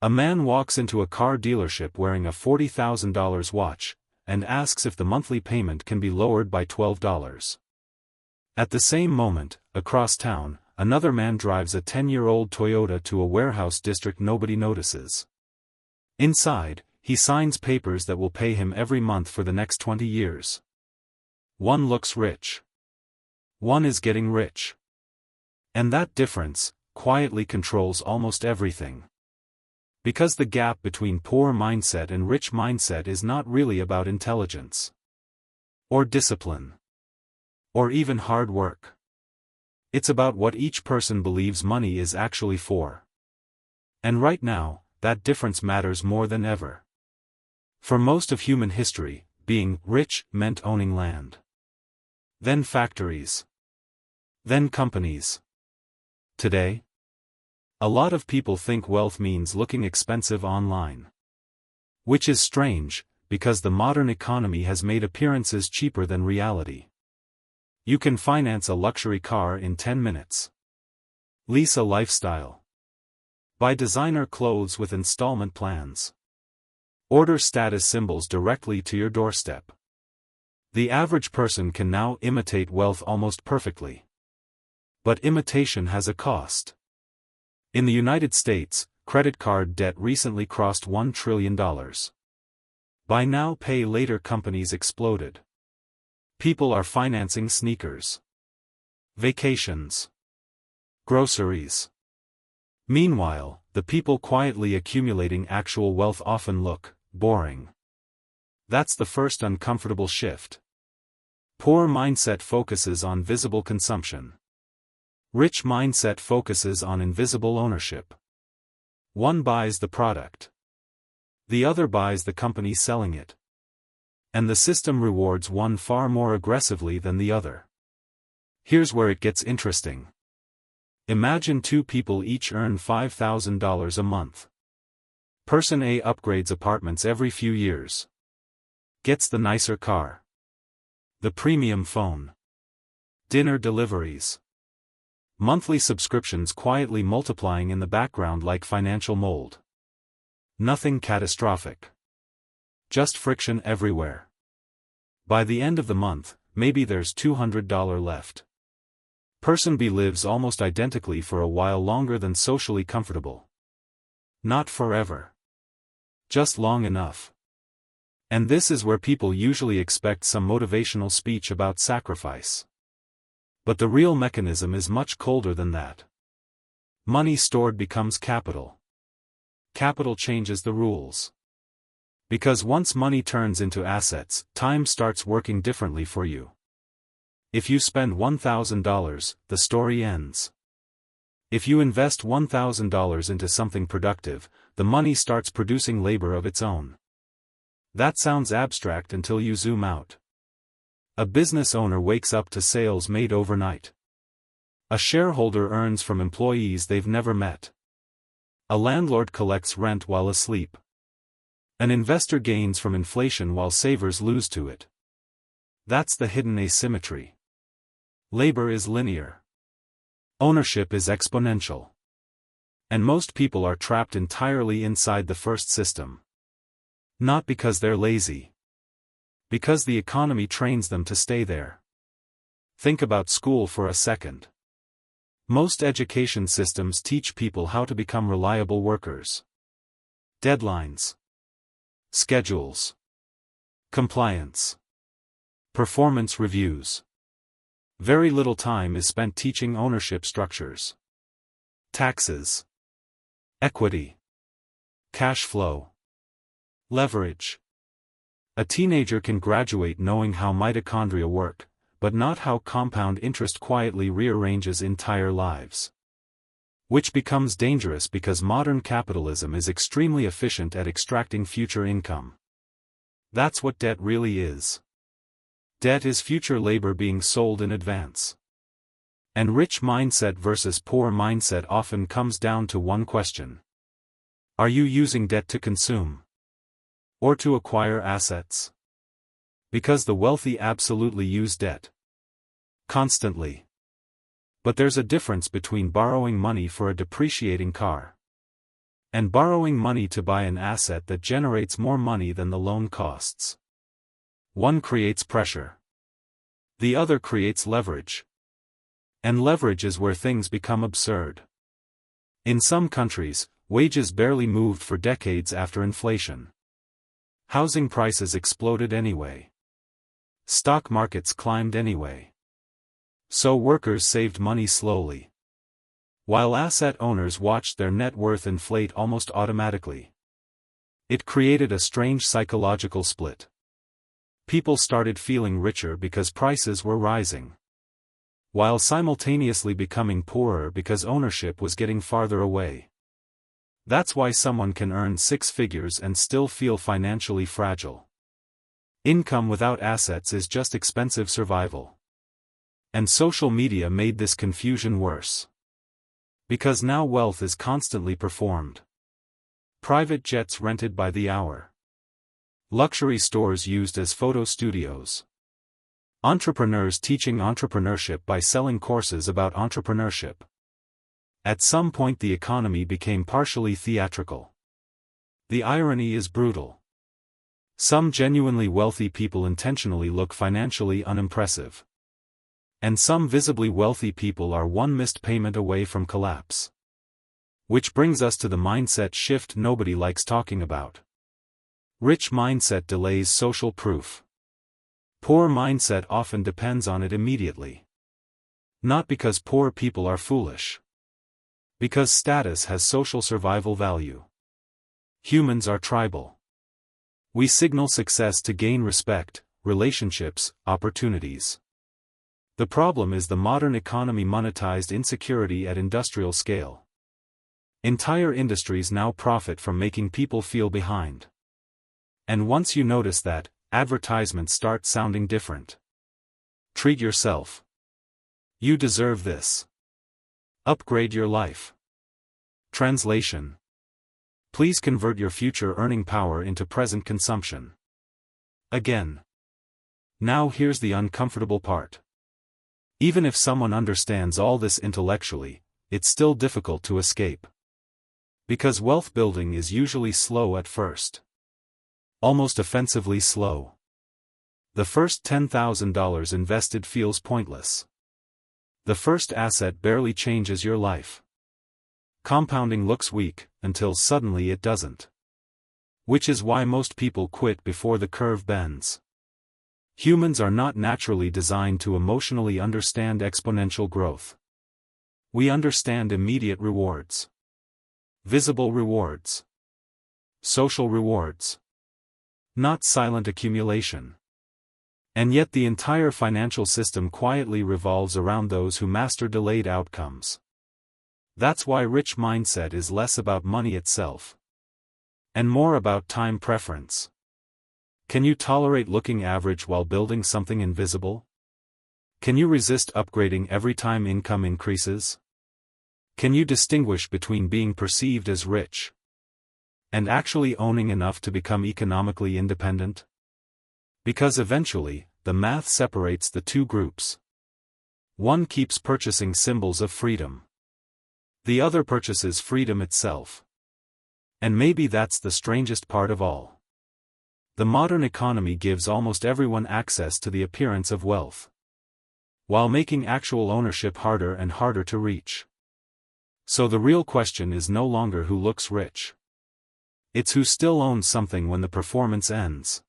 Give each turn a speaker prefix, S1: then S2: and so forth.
S1: A man walks into a car dealership wearing a $40,000 watch, and asks if the monthly payment can be lowered by $12. At the same moment, across town, another man drives a 10-year-old Toyota to a warehouse district nobody notices. Inside, he signs papers that will pay him every month for the next 20 years. One looks rich. One is getting rich. And that difference quietly controls almost everything. Because the gap between poor mindset and rich mindset is not really about intelligence, or discipline, or even hard work. It's about what each person believes money is actually for. And right now, that difference matters more than ever. For most of human history, being rich meant owning land. Then factories. Then companies. Today, a lot of people think wealth means looking expensive online. Which is strange, because the modern economy has made appearances cheaper than reality. You can finance a luxury car in 10 minutes. Lease a lifestyle. Buy designer clothes with installment plans. Order status symbols directly to your doorstep. The average person can now imitate wealth almost perfectly. But imitation has a cost. In the United States, credit card debt recently crossed $1 trillion. Buy now, pay later companies exploded. People are financing sneakers, vacations, groceries. Meanwhile, the people quietly accumulating actual wealth often look boring. That's the first uncomfortable shift. Poor mindset focuses on visible consumption. Rich mindset focuses on invisible ownership. One buys the product. The other buys the company selling it. And the system rewards one far more aggressively than the other. Here's where it gets interesting. Imagine two people each earn $5,000 a month. Person A upgrades apartments every few years. Gets the nicer car. The premium phone. Dinner deliveries. Monthly subscriptions quietly multiplying in the background like financial mold. Nothing catastrophic. Just friction everywhere. By the end of the month, maybe there's $200 left. Person B lives almost identically for a while longer than socially comfortable. Not forever. Just long enough. And this is where people usually expect some motivational speech about sacrifice. But the real mechanism is much colder than that. Money stored becomes capital. Capital changes the rules. Because once money turns into assets, time starts working differently for you. If you spend $1,000, the story ends. If you invest $1,000 into something productive, the money starts producing labor of its own. That sounds abstract until you zoom out. A business owner wakes up to sales made overnight. A shareholder earns from employees they've never met. A landlord collects rent while asleep. An investor gains from inflation while savers lose to it. That's the hidden asymmetry. Labor is linear. Ownership is exponential. And most people are trapped entirely inside the first system. Not because they're lazy. Because the economy trains them to stay there. Think about school for a second. Most education systems teach people how to become reliable workers. Deadlines. Schedules. Compliance. Performance reviews. Very little time is spent teaching ownership structures. Taxes. Equity. Cash flow. Leverage. A teenager can graduate knowing how mitochondria work, but not how compound interest quietly rearranges entire lives. Which becomes dangerous because modern capitalism is extremely efficient at extracting future income. That's what debt really is. Debt is future labor being sold in advance. And rich mindset versus poor mindset often comes down to one question. Are you using debt to consume? Or to acquire assets? Because the wealthy absolutely use debt. Constantly. But there's a difference between borrowing money for a depreciating car. and borrowing money to buy an asset that generates more money than the loan costs. One creates pressure. The other creates leverage. And leverage is where things become absurd. In some countries, wages barely moved for decades after inflation. Housing prices exploded anyway. Stock markets climbed anyway. So workers saved money slowly, while asset owners watched their net worth inflate almost automatically. It created a strange psychological split. People started feeling richer because prices were rising, while simultaneously becoming poorer because ownership was getting farther away. That's why someone can earn six figures and still feel financially fragile. Income without assets is just expensive survival. And social media made this confusion worse. Because now wealth is constantly performed. Private jets rented by the hour. Luxury stores used as photo studios. Entrepreneurs teaching entrepreneurship by selling courses about entrepreneurship. At some point the economy became partially theatrical. The irony is brutal. Some genuinely wealthy people intentionally look financially unimpressive. And some visibly wealthy people are one missed payment away from collapse. Which brings us to the mindset shift nobody likes talking about. Rich mindset delays social proof. Poor mindset often depends on it immediately. Not because poor people are foolish. Because status has social survival value. Humans are tribal. We signal success to gain respect, relationships, opportunities. The problem is the modern economy monetized insecurity at industrial scale. Entire industries now profit from making people feel behind. And once you notice that, advertisements start sounding different. Treat yourself. You deserve this. Upgrade your life. Translation. Please convert your future earning power into present consumption. Again. Now here's the uncomfortable part. Even if someone understands all this intellectually, it's still difficult to escape. Because wealth building is usually slow at first. Almost offensively slow. The first $10,000 invested feels pointless. The first asset barely changes your life. Compounding looks weak, until suddenly it doesn't. Which is why most people quit before the curve bends. Humans are not naturally designed to emotionally understand exponential growth. We understand immediate rewards. Visible rewards. Social rewards. Not silent accumulation. And yet the entire financial system quietly revolves around those who master delayed outcomes. That's why rich mindset is less about money itself. And more about time preference. Can you tolerate looking average while building something invisible? Can you resist upgrading every time income increases? Can you distinguish between being perceived as rich and actually owning enough to become economically independent? Because eventually, the math separates the two groups. One keeps purchasing symbols of freedom. The other purchases freedom itself. And maybe that's the strangest part of all. The modern economy gives almost everyone access to the appearance of wealth, while making actual ownership harder and harder to reach. So the real question is no longer who looks rich. It's who still owns something when the performance ends.